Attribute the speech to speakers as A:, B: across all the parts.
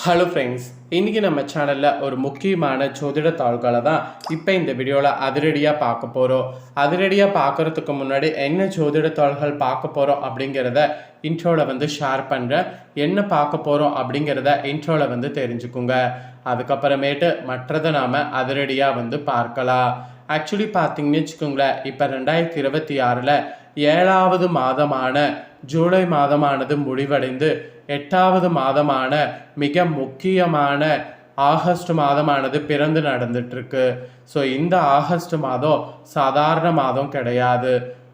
A: Hello friends, இன்றைக்கி நம்ம சேனலில் ஒரு முக்கியமான ஜோதிட தாள்களை தான் இப்போ இந்த வீடியோவில் அதிரடியாக பார்க்க போகிறோம். அதிரடியாக பார்க்குறதுக்கு முன்னாடி என்ன ஜோதிட தாள்கள் பார்க்க போகிறோம் அப்படிங்கிறத இன்ட்ரோவில் ஷேர் பண்ணுறேன். என்ன பார்க்க போகிறோம் அப்படிங்கிறத இன்ட்ரோவில் தெரிஞ்சுக்குங்க. அதுக்கப்புறமேட்டு மற்றதை நாம் அதிரடியாக பார்க்கலாம். ஆக்சுவலி பார்த்தீங்கன்னு வச்சுக்கோங்களேன், இப்போ 2026 7வது மாதமான ஜூலை மாதமானது முடிவடைந்து 8வது மாதமான மிக முக்கியமான ஆகஸ்ட் மாதமானது பிறந்து நடந்துட்டுருக்கு. ஸோ இந்த ஆகஸ்ட் மாதம் சாதாரண மாதம் கிடையாது.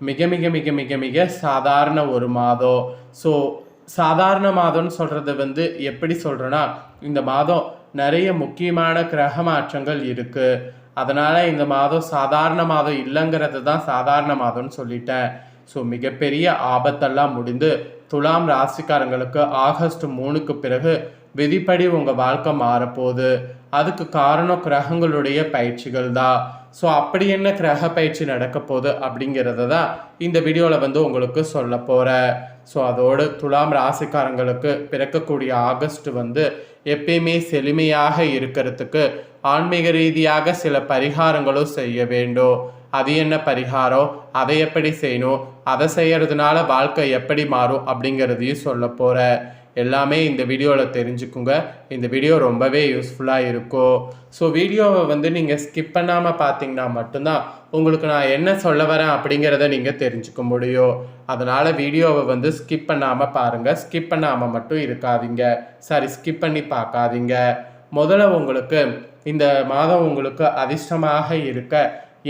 A: மிக மிக மிக மிக மிக சாதாரண ஒரு மாதம். ஸோ சாதாரண மாதம்னு சொல்கிறது எப்படி சொல்கிறேன்னா, இந்த மாதம் நிறைய முக்கியமான கிரக மாற்றங்கள் இருக்குது. அதனால் இந்த மாதம் சாதாரண மாதம் இல்லைங்கிறது தான் சாதாரண மாதம்னு சொல்லிட்டேன். ஸோ மிகப்பெரிய ஆபத்தெல்லாம் முடிந்து துலாம் ராசிக்காரங்களுக்கு ஆகஸ்ட் 3க்கு பிறகு விதிப்படி உங்கள் வாழ்க்கை மாறப்போகுது. அதுக்கு காரணம் கிரகங்களுடைய பயிற்சிகள் தான். ஸோ அப்படி என்ன கிரக பயிற்சி நடக்க போகுது அப்படிங்கிறத தான் இந்த வீடியோவில் உங்களுக்கு சொல்ல போகிறேன். ஸோ அதோடு துலாம் ராசிக்காரங்களுக்கு பிறக்கக்கூடிய ஆகஸ்ட் எப்பயுமே செழுமையாக இருக்கிறதுக்கு ஆன்மீக ரீதியாக சில பரிகாரங்களும் செய்ய வேண்டும். அது என்ன பரிகாரம், அதை எப்படி செய்யணும், அதை செய்கிறதுனால வாழ்க்கை எப்படி மாறும் அப்படிங்கிறதையும் சொல்ல போகிறேன். எல்லாமே இந்த வீடியோவில் தெரிஞ்சுக்குங்க. இந்த வீடியோ ரொம்பவே யூஸ்ஃபுல்லாக இருக்கும். ஸோ வீடியோவை நீங்கள் ஸ்கிப் பண்ணாமல் பார்த்தீங்கன்னா மட்டும்தான் உங்களுக்கு நான் என்ன சொல்ல வரேன் அப்படிங்கிறத நீங்கள் தெரிஞ்சுக்க முடியும். அதனால் வீடியோவை ஸ்கிப் பண்ணாமல் பாருங்கள். ஸ்கிப் பண்ணாமல் மட்டும் இருக்காதீங்க. ஸ்கிப் பண்ணி பார்க்காதீங்க. முதல்ல உங்களுக்கு இந்த மாதம் உங்களுக்கு அதிர்ஷ்டமாக இருக்க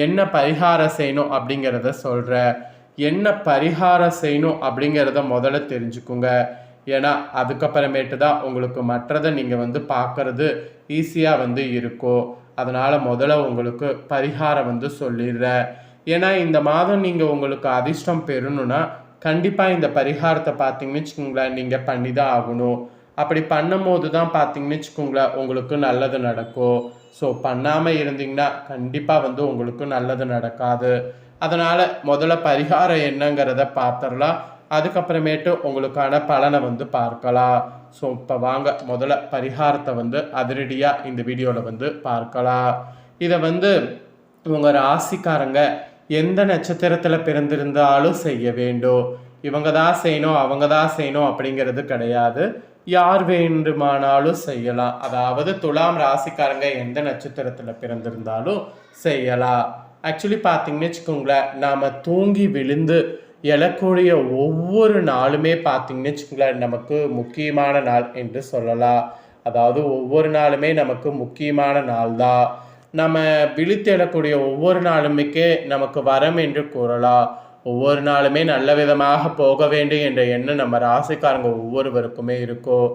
A: என்ன பரிகாரம் செய்யணும் அப்படிங்கிறத சொல்கிறேன். என்ன பரிகாரம் செய்யணும் அப்படிங்கிறத முதல்ல தெரிஞ்சுக்குங்க. ஏன்னா அதுக்கப்புறமேட்டு தான் உங்களுக்கு மற்றதை நீங்கள் பார்க்குறது ஈஸியாக இருக்கும். அதனால் முதல்ல உங்களுக்கு பரிகாரம் சொல்லிடுறேன். ஏன்னா இந்த மாதம் நீங்கள் உங்களுக்கு அதிர்ஷ்டம் பெறணும்னா கண்டிப்பாக இந்த பரிகாரத்தை பார்த்தீங்கன்னு வச்சுக்கோங்களேன், நீங்கள் பண்ணி தான் ஆகணும். அப்படி பண்ணும் போது தான் பார்த்தீங்கன்னு வச்சுக்கோங்களேன் உங்களுக்கு நல்லது நடக்கும். ஸோ பண்ணாமல் இருந்தீங்கன்னா கண்டிப்பாக உங்களுக்கு நல்லது நடக்காது. அதனால் முதல்ல பரிகாரம் என்னங்கிறத பார்த்துடலாம். அதுக்கப்புறமேட்டு உங்களுக்கான பலனை பார்க்கலாம். ஸோ இப்போ வாங்க முதல்ல பரிகாரத்தை அதிரடியாக இந்த வீடியோவில் பார்க்கலாம். இதை உங்கள் ராசிக்காரங்க எந்த நட்சத்திரத்தில் பிறந்திருந்தாலும் செய்ய வேண்டும். இவங்க தான் செய்யணும் அவங்க தான் செய்யணும் அப்படிங்கிறது கிடையாது. யார் வேண்டுமானாலும் செய்யலாம். அதாவது துலாம் ராசிக்காரங்க எந்த நட்சத்திரத்தில் பிறந்திருந்தாலும் செய்யலாம். ஆக்சுவலி பார்த்தீங்கன்னு வச்சுக்கோங்களேன், நாம் தூங்கி விழுந்து எழக்கூடிய ஒவ்வொரு நாளுமே பார்த்தீங்கன்னு வச்சுக்கோங்களேன் நமக்கு முக்கியமான நாள் என்று சொல்லலாம். அதாவது ஒவ்வொரு நாளுமே நமக்கு முக்கியமான நாள் தான். நம்ம விழித்து எழக்கூடிய ஒவ்வொரு நாளுமே நமக்கு வரம் என்று கூறலாம். ஒவ்வொரு நாளுமே நல்ல விதமாக போக வேண்டும் என்ற எண்ணம் நம்ம ராசிக்காரங்க ஒவ்வொருவருக்குமே இருக்கும்.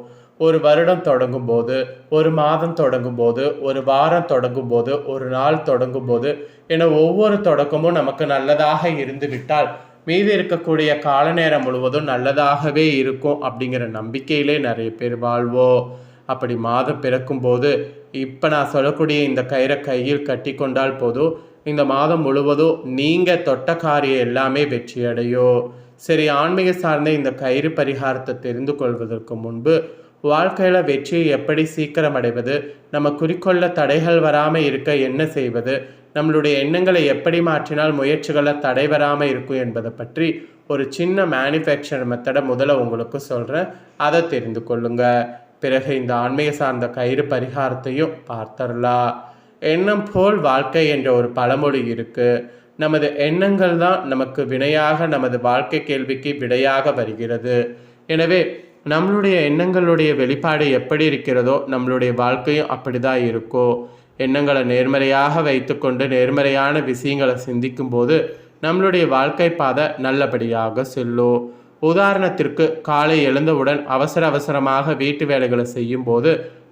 A: ஒரு வருடம் தொடங்கும் போது, ஒரு மாதம் தொடங்கும் போது, ஒரு வாரம் தொடங்கும் போது, ஒரு நாள் தொடங்கும் போது என ஒவ்வொரு தொடக்கமும் நமக்கு நல்லதாக இருந்து விட்டால் மீதி இருக்கக்கூடிய கால நேரம் முழுவதும் நல்லதாகவே இருக்கும் அப்படிங்கிற நம்பிக்கையிலே நிறைய பேர் வாழ்வோம். அப்படி மாதம் பிறக்கும்போது இப்போ நான் சொல்லக்கூடிய இந்த கயிறை கையில் கட்டி கொண்டால் போதும், இந்த மாதம் முழுவதும் நீங்கள் தொட்ட காரியம் எல்லாமே வெற்றி அடையும். சரி, ஆன்மீக சார்ந்த இந்த கயிறு பரிகாரத்தை தெரிந்து கொள்வதற்கு முன்பு வாழ்க்கையில் வெற்றியை எப்படி சீக்கிரம் அடைவது, நம்ம குறிக்கொள்ள தடைகள் வராமல் இருக்க என்ன செய்வது, நம்மளுடைய எண்ணங்களை எப்படி மாற்றினால் முயற்சிகளை தடை வராமல் இருக்கும் என்பதை பற்றி ஒரு சின்ன மேனுஃபேக்சர் மெத்தடை முதல்ல உங்களுக்கு சொல்கிறேன். அதை தெரிந்து கொள்ளுங்க. பிறகு இந்த ஆன்மீக சார்ந்த கயிறு பரிகாரத்தையும் பார்த்தரலாம். எண்ணம் போல் வாழ்க்கை என்ற ஒரு பழமொழி இருக்கு. நமது எண்ணங்கள் தான் நமக்கு வினையாக நமது வாழ்க்கை கேள்விக்கு விடையாக வருகிறது. எனவே நம்மளுடைய எண்ணங்களுடைய வெளிப்பாடு எப்படி இருக்கிறதோ நம்மளுடைய வாழ்க்கையும் அப்படிதான் இருக்கும். எண்ணங்களை நேர்மறையாக வைத்துக்கொண்டு நேர்மறையான விஷயங்களை சிந்திக்கும் போது நம்மளுடைய வாழ்க்கை பாதை நல்லபடியாக செல்லும். உதாரணத்திற்கு காலை எழுந்தவுடன் அவசரமாக வீட்டு வேலைகளை செய்யும் போது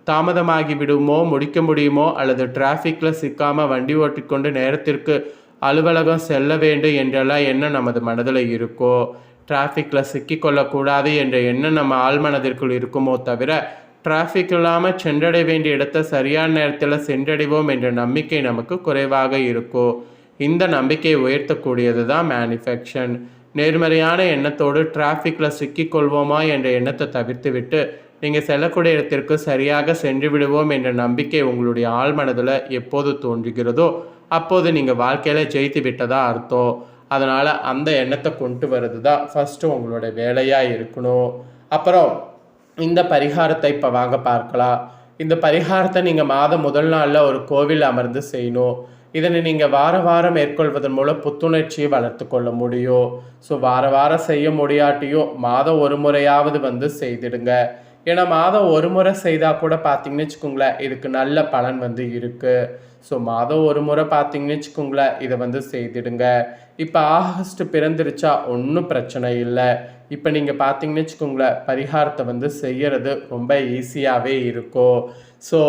A: தாமதமாகி விடுமோ, முடிக்க முடியுமோ, அல்லது டிராஃபிக்கில் சிக்காமல் வண்டி ஓட்டிக்கொண்டு நேரத்திற்கு அலுவலகம் செல்ல வேண்டும் என்றெல்லாம் எண்ணம் நமது மனதில் இருக்கோ, டிராஃபிக்கில் சிக்கிக்கொள்ளக்கூடாது என்ற எண்ணம் நம்ம ஆழ்மனதிற்குள் இருக்குமோ தவிர டிராஃபிக் இல்லாமல் சென்றடைய வேண்டிய இடத்தை சரியான நேரத்தில் சென்றடைவோம் என்ற நம்பிக்கை நமக்கு குறைவாக இருக்கும். இந்த நம்பிக்கையை உயர்த்தக்கூடியது தான் மேனிஃபெக்ஷன். நேர்மறையான எண்ணத்தோடு டிராஃபிக்கில் சிக்கிக்கொள்வோமா என்ற எண்ணத்தை தவிர்த்து விட்டு நீங்கள் செல்லக்கூடிய இடத்திற்கு சரியாக சென்று விடுவோம் என்ற நம்பிக்கை உங்களுடைய ஆழ்மனதில் எப்போது தோன்றுகிறதோ அப்போது நீங்கள் வாழ்க்கையில் ஜெயித்து விட்டதா அர்த்தம். அதனால் அந்த எண்ணத்தை கொண்டு வர்றது தான் ஃபஸ்ட்டு உங்களோட வேலையாக இருக்கணும். அப்புறம் இந்த பரிகாரத்தை இப்போ வாங்க பார்க்கலாம். இந்த பரிகாரத்தை நீங்கள் மாதம் முதல் நாளில் ஒரு கோவில் அமர்ந்து செய்யணும். இதனை நீங்கள் வார வாரம் மேற்கொள்வதன் மூலம் புத்துணர்ச்சியை வளர்த்து கொள்ள முடியும். ஸோ வாரம் செய்ய முடியாட்டியும் மாதம் ஒரு முறையாவது வந்து செய்திடுங்க. ஏன்னா மாதம் ஒரு முறை செய்தால் கூட பார்த்தீங்கன்னு வச்சுக்கோங்களேன், இதுக்கு நல்ல பலன் வந்து இருக்குது. ஸோ மாதம் ஒரு முறை பார்த்தீங்கன்னு வச்சுக்கோங்களேன், இதை வந்து செய்திடுங்க. இப்போ ஆகஸ்ட் பிறந்துருச்சா ஒன்றும் பிரச்சனை இல்லை. இப்போ நீங்கள் பார்த்தீங்கன்னு வச்சுக்கோங்களேன், பரிகாரத்தை வந்து செய்கிறது ரொம்ப ஈஸியாகவே இருக்கும். ஸோ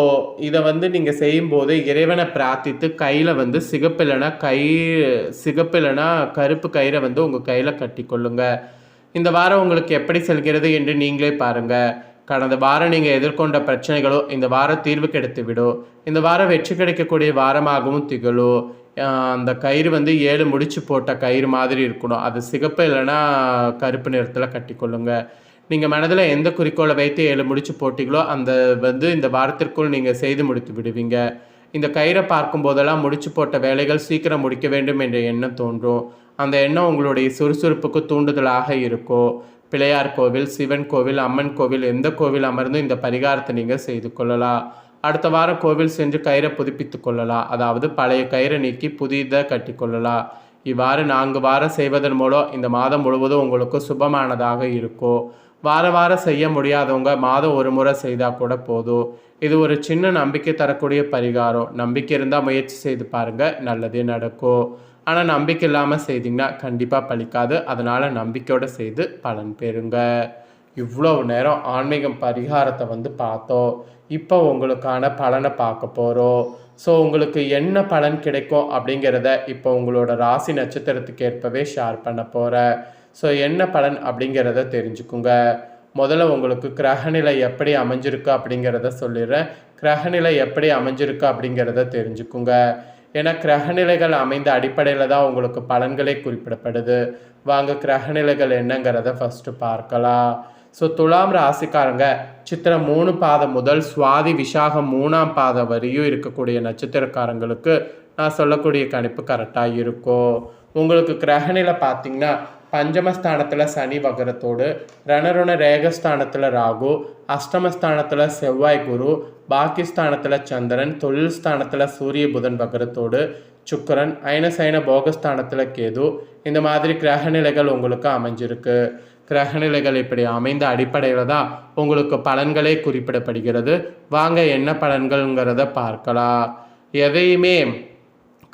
A: இதை வந்து நீங்கள் செய்யும்போது இறைவனை பிரார்த்தித்து கையில் வந்து சிகப்பு இல்லைனா கருப்பு கயிறை வந்து உங்கள் கையில் கட்டிக்கொள்ளுங்க. இந்த வாரம் உங்களுக்கு எப்படி செல்கிறது என்று நீங்களே பாருங்கள். கடந்த வாரம் நீங்கள் எதிர்கொண்ட பிரச்சனைகளோ இந்த வாரம் தீர்வு கிடைத்து விடும். இந்த வாரம் வெற்றி கிடைக்கக்கூடிய வாரமாகவும் திகழும். அந்த கயிறு வந்து 7 முடிச்சு போட்ட கயிறு மாதிரி இருக்கணும். அது சிகப்பு இல்லைன்னா கருப்பு நிறத்தில் கட்டிக்கொள்ளுங்க. நீங்கள் மனதில் எந்த குறிக்கோளை வைத்து 7 முடிச்சு போட்டிங்களோ அந்த வந்து இந்த வாரத்திற்குள் நீங்கள் செய்து முடித்து விடுவீங்க. இந்த கயிறை பார்க்கும் போதெல்லாம் முடிச்சு போட்ட வேலைகள் சீக்கிரம் முடிக்க வேண்டும் என்ற எண்ணம் தோன்றும். அந்த எண்ணம் உங்களுடைய சுறுசுறுப்புக்கு தூண்டுதலாக இருக்கும். பிள்ளையார் கோவில், சிவன் கோவில், அம்மன் கோவில், எந்த கோவில் அமர்ந்து இந்த பரிகாரத்தை நீங்கள் செய்து கொள்ளலாம். அடுத்த வாரம் கோவில் சென்று கயிறை புதுப்பித்து கொள்ளலாம். அதாவது பழைய கயிறை நீக்கி புதிதை கட்டி கொள்ளலாம். இவ்வாறு 4 வாரம் செய்வதன் மூலம் இந்த மாதம் முழுவதும் உங்களுக்கு சுபமானதாக இருக்கும். வாரம் செய்ய முடியாதவங்க மாதம் ஒரு முறை செய்தால் கூட போதும். இது ஒரு சின்ன நம்பிக்கை தரக்கூடிய பரிகாரம். நம்பிக்கை இருந்தால் முயற்சி செய்து பாருங்கள், நல்லதே நடக்கும். ஆனால் நம்பிக்கை இல்லாமல் செய்திங்கன்னா கண்டிப்பாக பலிக்காது. அதனால் நம்பிக்கையோடு செய்து பலன் பெறுங்க. இவ்வளோ நேரம் ஆன்மீகம் பரிகாரத்தை வந்து பார்த்தோம். இப்போ உங்களுக்கான பலனை பார்க்க போகிறோம். ஸோ உங்களுக்கு என்ன பலன் கிடைக்கும் அப்படிங்கிறத இப்போ உங்களோட ராசி நட்சத்திரத்துக்கு ஏற்பவே ஷேர் பண்ண போகிறேன். ஸோ என்ன பலன் அப்படிங்கிறத தெரிஞ்சுக்குங்க. முதல்ல உங்களுக்கு கிரகநிலை எப்படி அமைஞ்சிருக்கு அப்படிங்கிறத சொல்லிடுறேன். கிரகநிலை எப்படி அமைஞ்சிருக்கு அப்படிங்கிறத தெரிஞ்சுக்குங்க. ஏன்னா கிரகநிலைகள் அமைந்த அடிப்படையில் தான் உங்களுக்கு பலன்களே குறிப்பிடப்படுது. வாங்க கிரகநிலைகள் என்னங்கிறத ஃபஸ்ட்டு பார்க்கலாம். ஸோ துலாம் ராசிக்காரங்க சித்திரம் 3 பாதம் முதல் சுவாதி விசாகம் 3ஆம் பாதம் வரையும் இருக்கக்கூடிய நட்சத்திரக்காரங்களுக்கு நான் சொல்லக்கூடிய கணிப்பு கரெக்டாக இருக்கும். உங்களுக்கு கிரகநிலை பார்த்தீங்கன்னா பஞ்சமஸ்தானத்தில் சனி வகரத்தோடு, ரணருண ரேகஸ்தானத்தில் ராகு, அஷ்டமஸ்தானத்தில் செவ்வாய் குரு, பாக்கியஸ்தானத்தில் சந்திரன், தொழில் ஸ்தானத்தில் சூரிய புதன் வகரத்தோடு, சுக்கரன், ஐனசைன போகஸ்தானத்தில் கேது, இந்த மாதிரி கிரகநிலைகள் உங்களுக்கு அமைஞ்சிருக்கு. கிரகநிலைகள் இப்படி அமைந்த அடிப்படையில் தான் உங்களுக்கு பலன்களே குறிப்பிடப்படுகிறது. வாங்க என்ன பலன்கள்ங்கிறத பார்க்கலாம். எதையுமே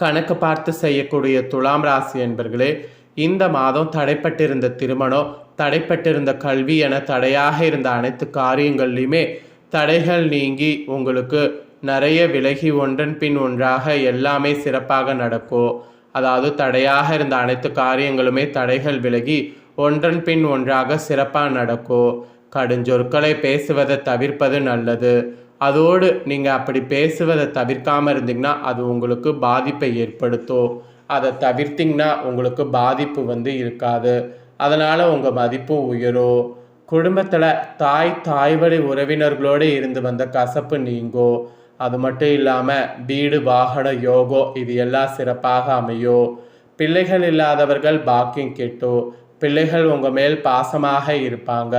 A: கணக்கு பார்த்து செய்யக்கூடிய துலாம் ராசி என்பர்களே, இந்த மாதம் தடைப்பட்டிருந்த திருமணம், தடைப்பட்டிருந்த கல்வி என தடையாக இருந்த அனைத்து காரியங்கள்லையுமே தடைகள் நீங்கி உங்களுக்கு நிறைய விலகி ஒன்றன் பின் ஒன்றாக எல்லாமே சிறப்பாக நடக்கும். அதாவது தடையாக இருந்த அனைத்து காரியங்களுமே தடைகள் விலகி ஒன்றன் பின் ஒன்றாக சிறப்பாக நடக்கும். கடுஞ்சொற்களை பேசுவதை தவிர்ப்பது நல்லது. அதோடு நீங்கள் அப்படி பேசுவதை தவிர்க்காமல் இருந்தீங்கன்னா அது உங்களுக்கு பாதிப்பை ஏற்படுத்தும். அதை தவிர்த்திங்கன்னா உங்களுக்கு பாதிப்பு வந்து இருக்காது. அதனால் உங்கள் மதிப்பும் உயரும். குடும்பத்தில் தாய் வழி உறவினர்களோடு இருந்து வந்த கசப்பு நீங்கும். அது மட்டும் இல்லாமல் வீடு வாகன யோகம் இது எல்லாம் சிறப்பாக அமையும். பிள்ளைகள் இல்லாதவர்கள் பாக்கியம் கெட்டும். பிள்ளைகள் உங்கள் மேல் பாசமாக இருப்பாங்க.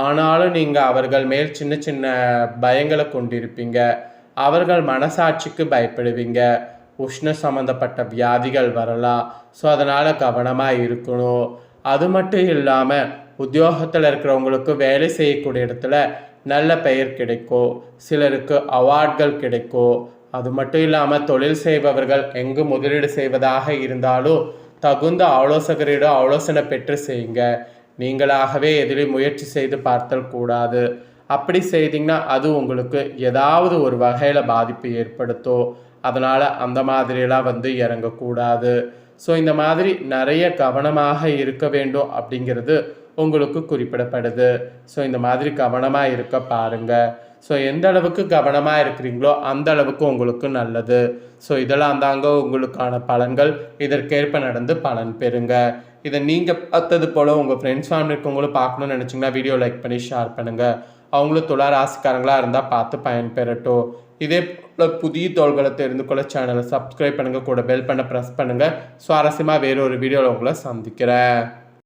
A: ஆனாலும் நீங்கள் அவர்கள் மேல் சின்ன சின்ன பயங்களை கொண்டிருப்பீங்க. அவர்கள் மனசாட்சிக்கு பயப்படுவீங்க. உஷ்ண சம்மந்தப்பட்ட வியாதிகள் வரலாம். ஸோ அதனால் கவனமாக இருக்கணும். அது மட்டும் இல்லாமல் உத்தியோகத்தில் இருக்கிறவங்களுக்கு வேலை செய்யக்கூடிய இடத்துல நல்ல பெயர் கிடைக்கும். சிலருக்கு அவார்ட்கள் கிடைக்கும். அது மட்டும் இல்லாமல் தொழில் செய்பவர்கள் எங்கு முதலீடு செய்வதாக இருந்தாலும் தகுந்த ஆலோசகரிடம் ஆலோசனை பெற்று செய்யுங்க. நீங்களாகவே எதிலும் முயற்சி செய்து பார்த்தல் கூடாது. அப்படி செய்தீங்கன்னா அது உங்களுக்கு ஏதாவது ஒரு வகையில் பாதிப்பு ஏற்படுத்தும். அதனால் அந்த மாதிரியெல்லாம் வந்து இறங்கக்கூடாது. ஸோ இந்த மாதிரி நிறைய கவனமாக இருக்க வேண்டும் அப்படிங்கிறது உங்களுக்கு குறிப்பிடப்படுது. ஸோ இந்த மாதிரி கவனமாக இருக்க பாருங்கள். ஸோ எந்த அளவுக்கு கவனமாக இருக்கிறீங்களோ அந்த அளவுக்கு உங்களுக்கு நல்லது. ஸோ இதெல்லாம் தாங்க உங்களுக்கான பலன்கள். இதற்கேற்ப நடந்து பலன் பெறுங்க. இதை நீங்கள் பார்த்தது போல் உங்கள் ஃப்ரெண்ட்ஸ் ஃபேமிலி இருக்கவங்களும் பார்க்கணுன்னு நினச்சிங்கன்னா வீடியோ லைக் பண்ணி ஷேர் பண்ணுங்கள். அவங்களும் துலா ராசிக்காரங்களாக இருந்தால் பார்த்து பயன்பெறட்டும். இதே போல் புதிய தகவல்களை தெரிந்து கொள்ள சேனலை சப்ஸ்கிரைப் பண்ணுங்கள், கூட பெல் பண்ண ப்ரெஸ் பண்ணுங்கள். சுவாரஸ்யமாக வேறு ஒரு வீடியோவில் உங்களை சந்திக்கிறேன்.